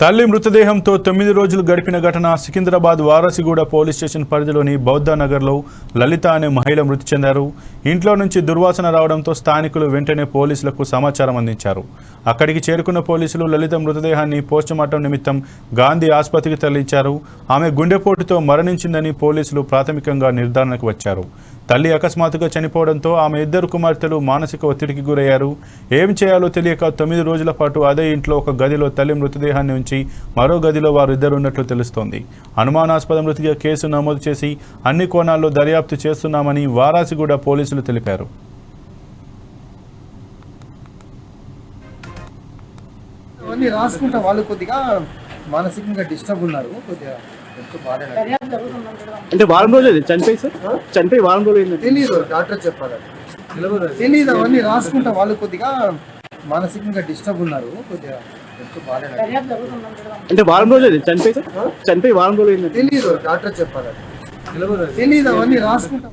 తల్లి మృతదేహంతో 9 రోజులు గడిపిన ఘటన సికింద్రాబాద్ వారసిగూడ పోలీస్ స్టేషన్ పరిధిలోని బౌద్ధనగర్లో లలిత అనే మహిళ మృతి చెందారు. ఇంట్లో నుంచి దుర్వాసన రావడంతో స్థానికులు వెంటనే పోలీసులకు సమాచారం అందించారు. అక్కడికి చేరుకున్న పోలీసులు లలిత మృతదేహాన్ని పోస్టుమార్టం నిమిత్తం గాంధీ ఆసుపత్రికి తరలించారు. ఆమె గుండెపోటుతో మరణించిందని పోలీసులు ప్రాథమికంగా నిర్ధారణకు వచ్చారు. తల్లి అకస్మాత్తుగా చనిపోవడంతో ఆమె ఇద్దరు కుమార్తెలు మానసిక ఒత్తిడికి గురయ్యారు. ఏం చేయాలో తెలియక 9 రోజుల పాటు అదే ఇంట్లో ఒక గదిలో తల్లి మృతదేహాన్ని ఉంచి మరో గదిలో వారిద్దరు ఉన్నట్లు తెలుస్తోంది. అనుమానాస్పద మృతిగా కేసు నమోదు చేసి అన్ని కోణాల్లో దర్యాప్తు చేస్తున్నామని వారాసిగూడ పోలీసులు తెలిపారు. రాసుకుంటా వాళ్ళు కొద్దిగా మానసికంగా డిస్టర్బ్ ఉన్నారు. అంటే వారం రోజులు చనిపోయి సార్ చనిపోయి వారం రోజులు తెలీదు, డాక్టర్ చెప్పాలి తెలీదు. అవన్నీ రాసుకుంటా వాళ్ళు కొద్దిగా మానసికంగా డిస్టర్బ్ ఉన్నారు. కొద్దిగా అంటే వారం రోజులు చనిపోయి సార్ చనిపోయి వారం రోజులు తెలీదు, డాక్టర్ చెప్పాలి తెలీదు. అవన్నీ రాసుకుంటా